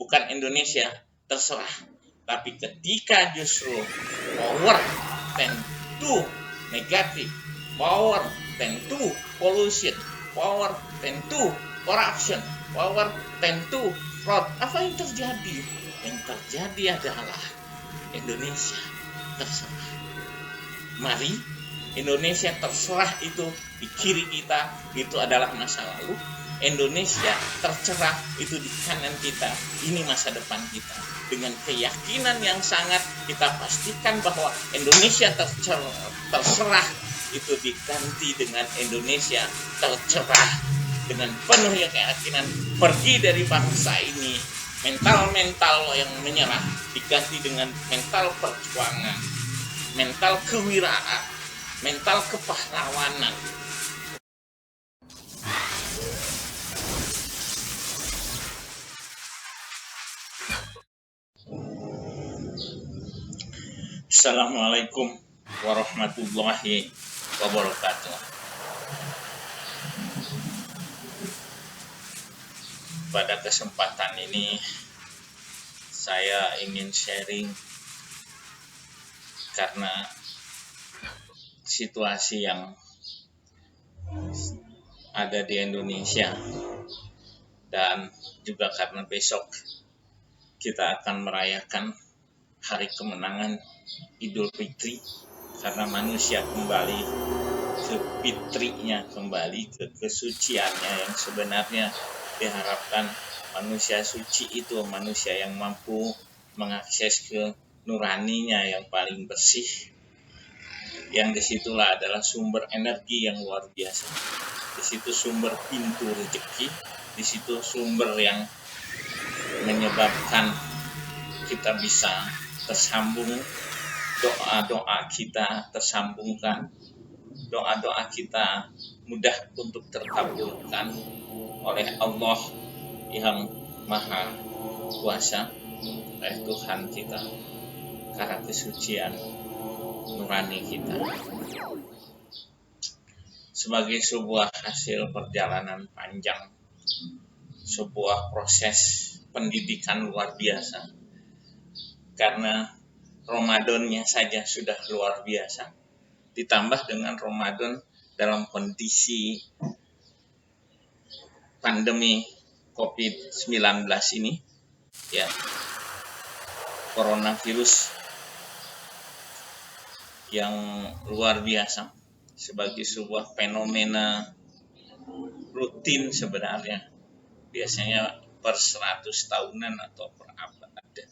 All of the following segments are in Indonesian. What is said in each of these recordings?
bukan Indonesia terserah, tapi ketika justru power tend to negatif, power tend to pollution, power tend to corruption, power tend to fraud, apa yang terjadi? Yang terjadi adalah Indonesia terserah. Mari Indonesia terserah itu di kiri kita, itu adalah masa lalu. Indonesia tercerah itu di kanan kita, ini masa depan kita. Dengan keyakinan yang sangat kita pastikan bahwa Indonesia terserah itu diganti dengan Indonesia tercerah. Dengan penuh keyakinan pergi dari bangsa ini, mental yang menyerah diganti dengan mental perjuangan, mental kewiraan, mental kepahlawanan. Assalamualaikum warahmatullahi wabarakatuh. Pada kesempatan ini saya ingin sharing karena situasi yang ada di Indonesia dan juga karena besok kita akan merayakan hari kemenangan Idul Fitri, karena manusia kembali ke fitrinya, kembali ke kesuciannya yang sebenarnya diharapkan. Manusia suci itu manusia yang mampu mengakses ke nuraninya yang paling bersih, yang disitulah adalah sumber energi yang luar biasa, di situ sumber pintu rezeki, di situ sumber yang menyebabkan kita bisa tersambung, doa-doa kita tersambungkan, doa-doa kita mudah untuk terkabulkan oleh Allah yang Maha Kuasa, oleh Tuhan kita, karena kesucian nurani kita. Sebagai sebuah hasil perjalanan panjang, sebuah proses pendidikan luar biasa, karena Ramadannya saja sudah luar biasa, ditambah dengan Ramadan dalam kondisi pandemi COVID-19 ini, ya, coronavirus yang luar biasa, sebagai sebuah fenomena rutin sebenarnya, biasanya per 100 tahunan atau per abad ada,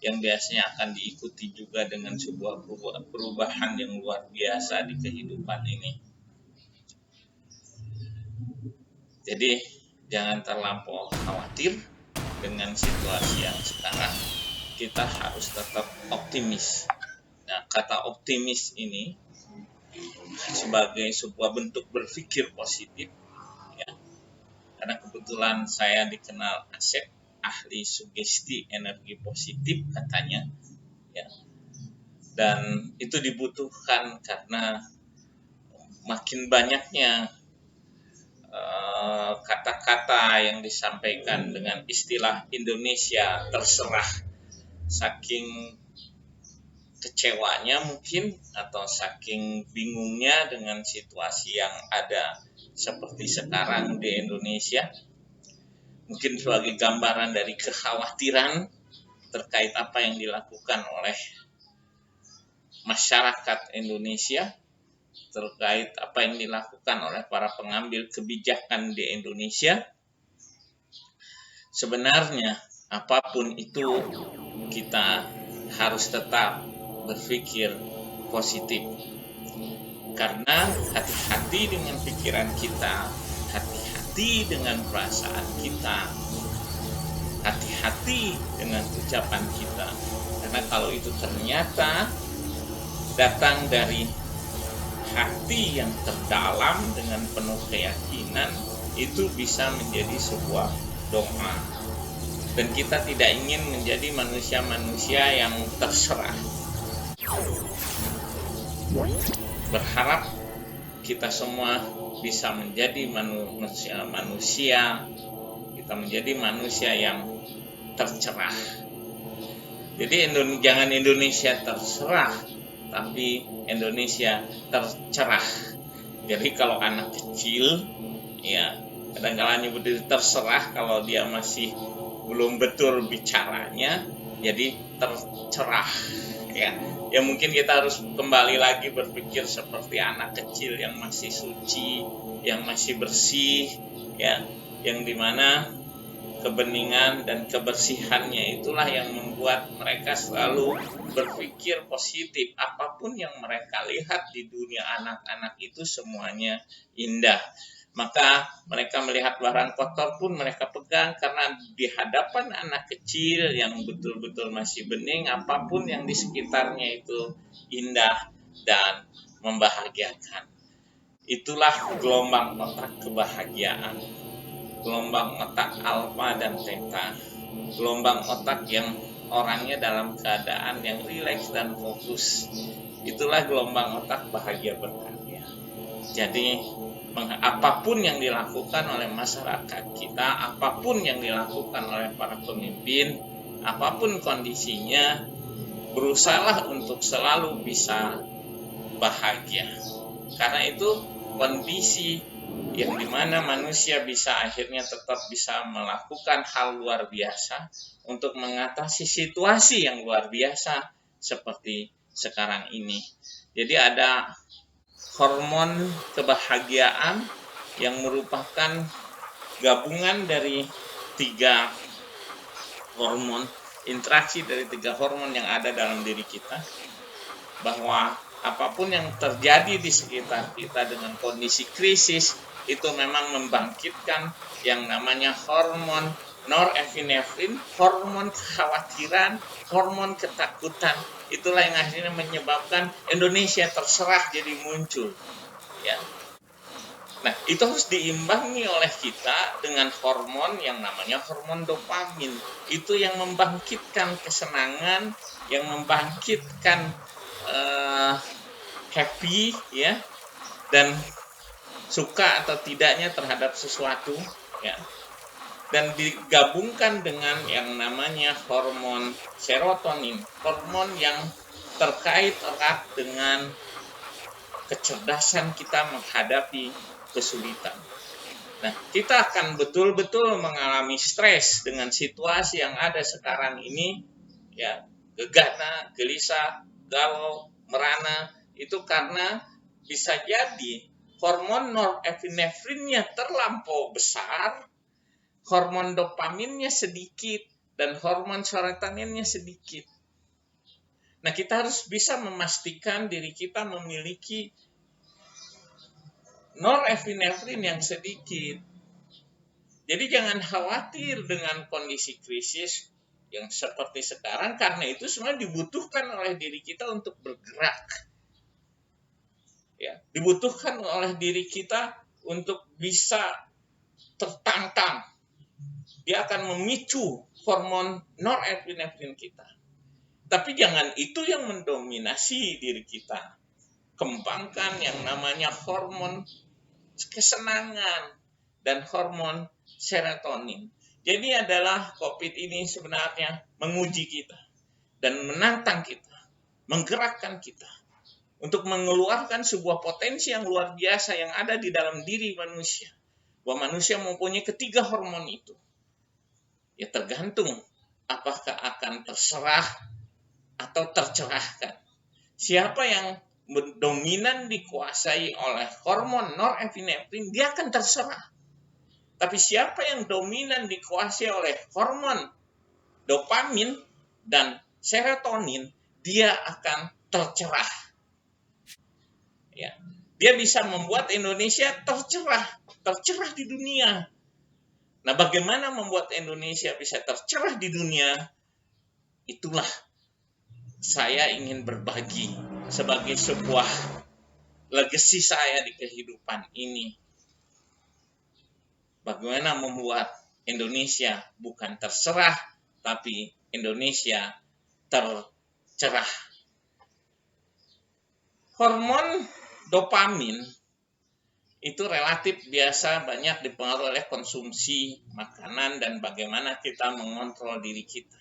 yang biasanya akan diikuti juga dengan sebuah perubahan yang luar biasa di kehidupan ini. Jadi jangan terlampau khawatir dengan situasi yang sekarang. Kita harus tetap optimis. Nah, kata optimis ini sebagai sebuah bentuk berpikir positif, ya. Karena kebetulan saya dikenal Asep, ahli sugesti energi positif katanya, ya. Dan itu dibutuhkan karena makin banyaknya kata-kata yang disampaikan dengan istilah Indonesia terserah, saking kecewanya mungkin atau saking bingungnya dengan situasi yang ada seperti sekarang di Indonesia, mungkin sebagai gambaran dari kekhawatiran terkait apa yang dilakukan oleh masyarakat Indonesia, terkait apa yang dilakukan oleh para pengambil kebijakan di Indonesia. Sebenarnya apapun itu, kita harus tetap berpikir positif, karena hati-hati dengan pikiran kita, hati-hati dengan perasaan kita, hati-hati dengan ucapan kita, karena kalau itu ternyata datang dari hati yang terdalam dengan penuh keyakinan, itu bisa menjadi sebuah doa. Dan kita tidak ingin menjadi manusia-manusia yang terserah. Berharap kita semua bisa menjadi manusia, kita menjadi manusia yang tercerah. Jadi jangan Indonesia terserah, tapi Indonesia tercerah. Jadi kalau anak kecil, ya kadang-kadang nyebut itu terserah kalau dia masih belum betul bicaranya, jadi tercerah. Ya mungkin kita harus kembali lagi berpikir seperti anak kecil yang masih suci, yang masih bersih, ya, yang dimana kebeningan dan kebersihannya itulah yang membuat mereka selalu berpikir positif. Apapun yang mereka lihat di dunia anak-anak itu semuanya indah. Maka mereka melihat barang kotor pun mereka pegang, karena di hadapan anak kecil yang betul-betul masih bening, apapun yang di sekitarnya itu indah dan membahagiakan. Itulah gelombang otak kebahagiaan. Gelombang otak alfa dan theta, gelombang otak yang orangnya dalam keadaan yang rileks dan fokus. Itulah gelombang otak bahagia berkarya. Jadi apapun yang dilakukan oleh masyarakat kita, apapun yang dilakukan oleh para pemimpin, apapun kondisinya, berusahalah untuk selalu bisa bahagia. Karena itu kondisi yang dimana manusia bisa akhirnya tetap bisa melakukan hal luar biasa untuk mengatasi situasi yang luar biasa seperti sekarang ini. Jadi ada hormon kebahagiaan yang merupakan gabungan dari 3 hormon, interaksi dari 3 hormon yang ada dalam diri kita, bahwa apapun yang terjadi di sekitar kita dengan kondisi krisis itu memang membangkitkan yang namanya hormon norepinefrin, hormon kekhawatiran, hormon ketakutan. Itulah yang akhirnya menyebabkan Indonesia terserah jadi muncul. Ya. Nah, itu harus diimbangi oleh kita dengan hormon yang namanya hormon dopamin. Itu yang membangkitkan kesenangan, yang membangkitkan happy, ya, dan suka atau tidaknya terhadap sesuatu, ya, dan digabungkan dengan yang namanya hormon serotonin, hormon yang terkait erat dengan kecerdasan kita menghadapi kesulitan. Nah, kita akan betul-betul mengalami stres dengan situasi yang ada sekarang ini, ya, gegana, gelisah, galau, merana, itu karena bisa jadi hormon norepinefrinnya terlampau besar, hormon dopaminnya sedikit, dan hormon serotoninnya sedikit. Nah, kita harus bisa memastikan diri kita memiliki norepinefrin yang sedikit. Jadi jangan khawatir dengan kondisi krisis yang seperti sekarang, karena itu semua dibutuhkan oleh diri kita untuk bergerak. Ya, dibutuhkan oleh diri kita untuk bisa tertantang. Dia akan memicu hormon norepinefrin kita. Tapi jangan itu yang mendominasi diri kita. Kembangkan yang namanya hormon kesenangan dan hormon serotonin. Jadi adalah COVID ini sebenarnya menguji kita dan menantang kita, menggerakkan kita untuk mengeluarkan sebuah potensi yang luar biasa yang ada di dalam diri manusia. Bahwa manusia mempunyai ketiga hormon itu. Ya tergantung apakah akan terserah atau tercerahkan. Siapa yang dominan dikuasai oleh hormon norepinefrin, dia akan terserah. Tapi siapa yang dominan dikuasai oleh hormon dopamin dan serotonin, dia akan tercerah. Ya, dia bisa membuat Indonesia tercerah di dunia. Nah, bagaimana membuat Indonesia bisa tercerah di dunia? Itulah saya ingin berbagi sebagai sebuah legacy saya di kehidupan ini. Bagaimana membuat Indonesia bukan terserah, tapi Indonesia tercerah. Hormon dopamin itu relatif biasa banyak dipengaruhi oleh konsumsi makanan dan bagaimana kita mengontrol diri kita.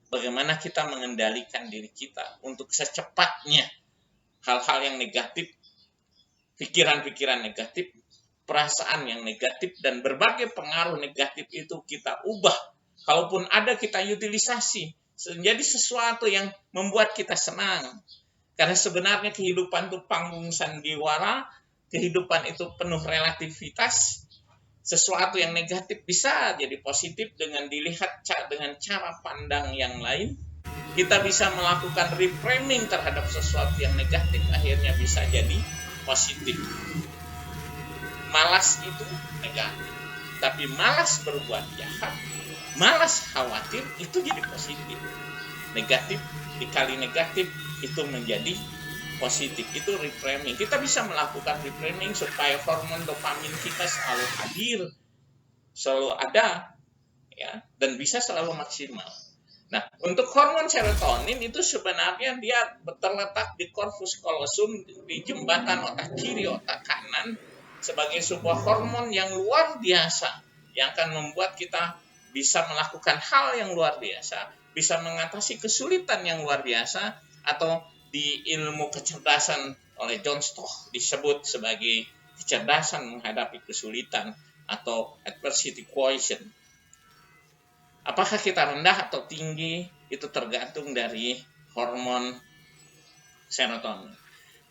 Bagaimana kita mengendalikan diri kita untuk secepatnya hal-hal yang negatif, pikiran-pikiran negatif, perasaan yang negatif, dan berbagai pengaruh negatif itu kita ubah. Kalaupun ada, kita utilisasi menjadi sesuatu yang membuat kita senang. Karena sebenarnya kehidupan itu panggung sandiwara, kehidupan itu penuh relativitas. Sesuatu yang negatif bisa jadi positif dengan dilihat dengan cara pandang yang lain. Kita bisa melakukan reframing terhadap sesuatu yang negatif, akhirnya bisa jadi positif. Malas itu negatif, tapi malas berbuat jahat, malas khawatir itu jadi positif. Negatif dikali negatif itu menjadi positif, itu reframing. Kita bisa melakukan reframing supaya hormon dopamin kita selalu hadir, selalu ada, ya, dan bisa selalu maksimal. Nah, untuk hormon serotonin itu sebenarnya dia terletak di corpus callosum, di jembatan otak kiri otak kanan, sebagai sebuah hormon yang luar biasa yang akan membuat kita bisa melakukan hal yang luar biasa, bisa mengatasi kesulitan yang luar biasa, atau di ilmu kecerdasan oleh John Stoch disebut sebagai kecerdasan menghadapi kesulitan atau adversity quotient. Apakah kita rendah atau tinggi itu tergantung dari hormon serotonin.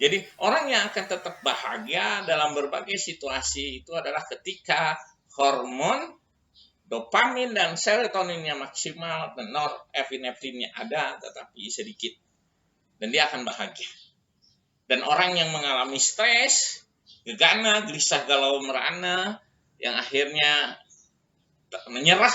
Jadi orang yang akan tetap bahagia dalam berbagai situasi itu adalah ketika hormon dopamin dan serotoninnya maksimal dan norepinefrinnya ada tetapi sedikit. Dan dia akan bahagia. Dan orang yang mengalami stres, gegana, gelisah, galau, merana, yang akhirnya menyerah,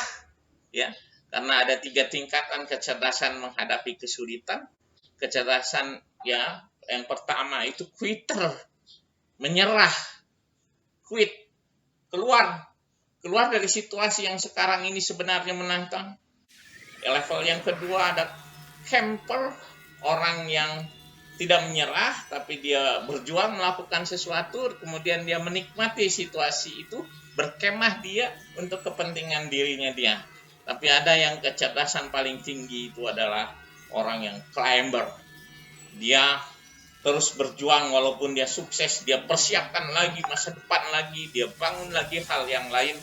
ya, karena ada 3 tingkatan kecerdasan menghadapi kesulitan. Kecerdasan, ya, yang pertama itu quitter, menyerah, quit, keluar dari situasi yang sekarang ini sebenarnya menantang. Level yang kedua ada camper, orang yang tidak menyerah tapi dia berjuang melakukan sesuatu, kemudian dia menikmati situasi itu, berkemah dia untuk kepentingan dirinya dia. Tapi ada yang kecerdasan paling tinggi itu adalah orang yang climber. Dia terus berjuang walaupun dia sukses, dia persiapkan lagi masa depan lagi, dia bangun lagi hal yang lain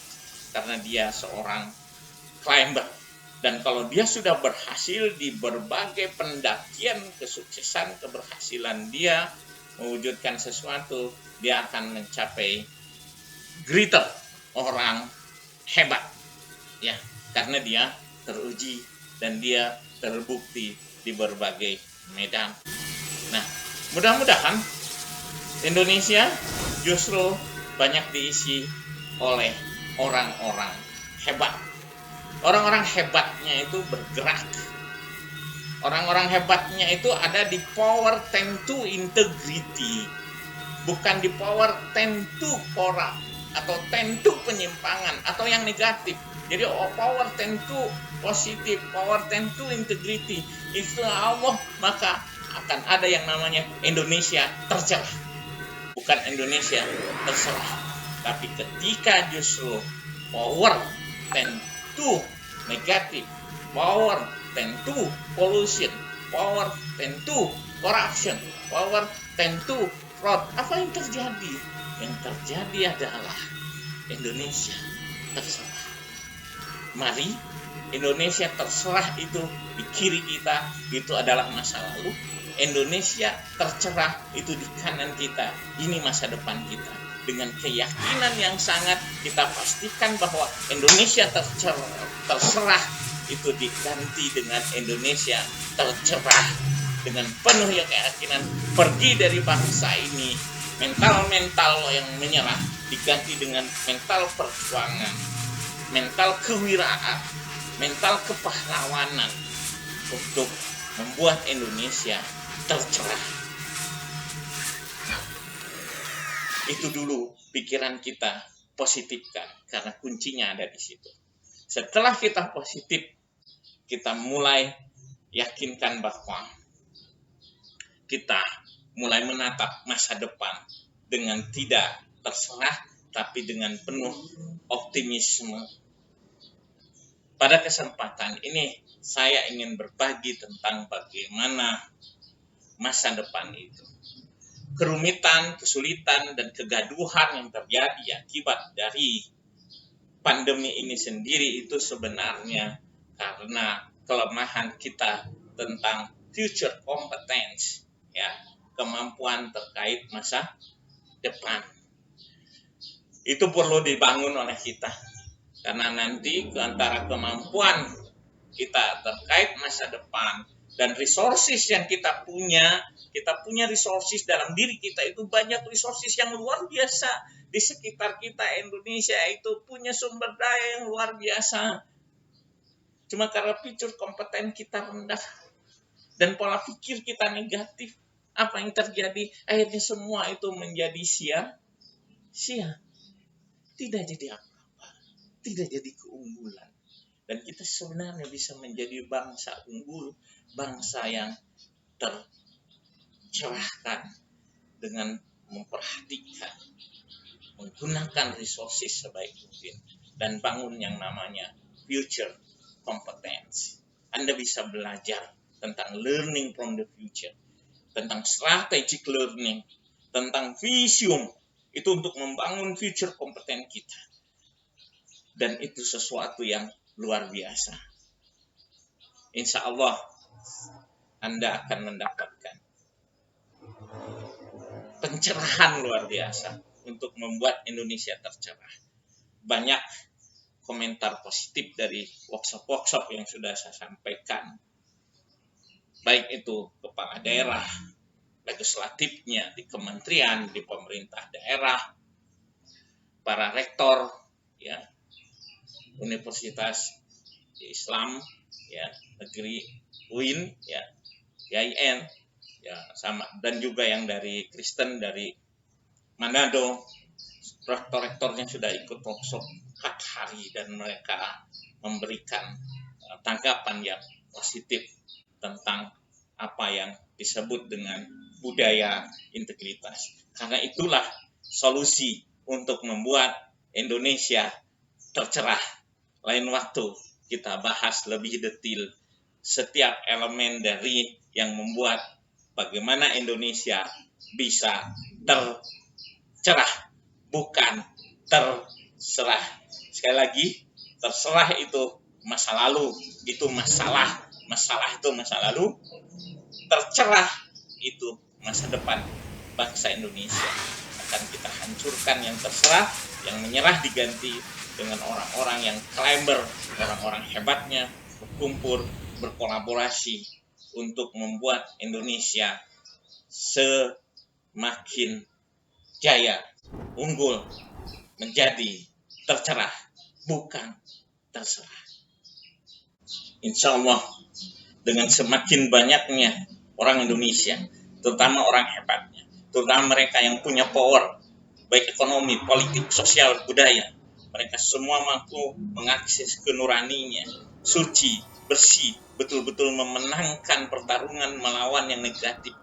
karena dia seorang climber. Dan kalau dia sudah berhasil di berbagai pendakian kesuksesan, keberhasilan dia mewujudkan sesuatu, dia akan mencapai greater, orang hebat, ya, karena dia teruji dan dia terbukti di berbagai medan. Nah, mudah-mudahan Indonesia justru banyak diisi oleh orang-orang hebat. Orang-orang hebatnya itu bergerak. Orang-orang hebatnya itu ada di power 10 to integrity. Bukan di power 10 to corrupt atau 10 to penyimpangan atau yang negatif. Jadi power 10 to positif, power 10 to integrity. Istilah Allah, maka akan ada yang namanya Indonesia tercelah. Bukan Indonesia terserah. Tapi ketika justru power 10 to negatif, power 10 to pollution, power 10 to corruption, power 10 to fraud, apa yang terjadi? Yang terjadi adalah Indonesia terserah. Mari Indonesia terserah itu di kiri kita, itu adalah masa lalu. Indonesia tercerah itu di kanan kita, ini masa depan kita. Dengan keyakinan yang sangat kita pastikan bahwa Indonesia terserah itu diganti dengan Indonesia tercerah. Dengan penuh keyakinan pergi dari bangsa ini, mental yang menyerah diganti dengan mental perjuangan, mental kewiraan, mental kepahlawanan untuk membuat Indonesia tercerah. Itu dulu pikiran kita positifkan, karena kuncinya ada di situ. Setelah kita positif, kita mulai yakinkan bahwa kita mulai menatap masa depan dengan tidak terserah, tapi dengan penuh optimisme. Pada kesempatan ini saya ingin berbagi tentang bagaimana masa depan itu. Kerumitan, kesulitan, dan kegaduhan yang terjadi akibat dari pandemi ini sendiri itu sebenarnya karena kelemahan kita tentang future competence, ya, kemampuan terkait masa depan. Itu perlu dibangun oleh kita, karena nanti antara kemampuan kita terkait masa depan dan resources yang kita punya resources dalam diri kita itu banyak resources yang luar biasa. Di sekitar kita Indonesia itu punya sumber daya yang luar biasa. Cuma karena future kompeten kita rendah dan pola pikir kita negatif, apa yang terjadi? Akhirnya semua itu menjadi sia-sia. Tidak jadi apa-apa, tidak jadi keunggulan. Dan kita sebenarnya bisa menjadi bangsa unggul, bangsa yang tercerahkan dengan memperhatikan, menggunakan resources sebaik mungkin, dan bangun yang namanya future competence. Anda bisa belajar tentang learning from the future, tentang strategic learning, tentang vision, itu untuk membangun future competence kita. Dan itu sesuatu yang luar biasa. Insya Allah Anda akan mendapatkan pencerahan luar biasa untuk membuat Indonesia tercerah. Banyak komentar positif dari workshop-workshop yang sudah saya sampaikan. Baik itu kepala daerah, legislatifnya, di kementerian, di pemerintah daerah, para rektor, ya, Universitas Islam, ya, negeri UIN, ya, IAIN, ya, sama, dan juga yang dari Kristen dari Manado, rektor-rektornya sudah ikut workshop 4 hari dan mereka memberikan tanggapan yang positif tentang apa yang disebut dengan budaya integritas. Karena itulah solusi untuk membuat Indonesia tercerah. Lain waktu kita bahas lebih detail setiap elemen dari yang membuat bagaimana Indonesia bisa tercerah, bukan terserah. Sekali lagi, terserah itu masa lalu, itu masalah itu masa lalu. Tercerah itu masa depan bangsa Indonesia. Akan kita hancurkan yang terserah, yang menyerah diganti dengan orang-orang yang climber, orang-orang hebatnya berkumpul, berkolaborasi untuk membuat Indonesia semakin jaya, unggul, menjadi tercerah, bukan terserah. Insya Allah dengan semakin banyaknya orang Indonesia, terutama orang hebatnya, terutama mereka yang punya power, baik ekonomi, politik, sosial, budaya, mereka semua mampu mengakses kenuraninya, suci, bersih, betul-betul memenangkan pertarungan melawan yang negatif,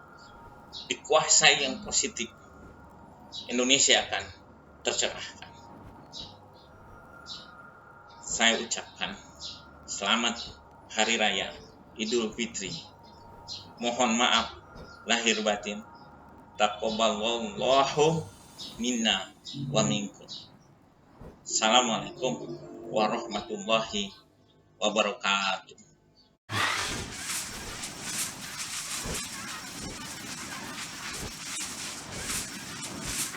dikuasai yang positif. Indonesia akan tercerahkan. Saya ucapkan selamat Hari Raya Idul Fitri. Mohon maaf lahir batin. Taqabbalallahu minna wa minkum. Assalamualaikum warahmatullahi wabarakatuh.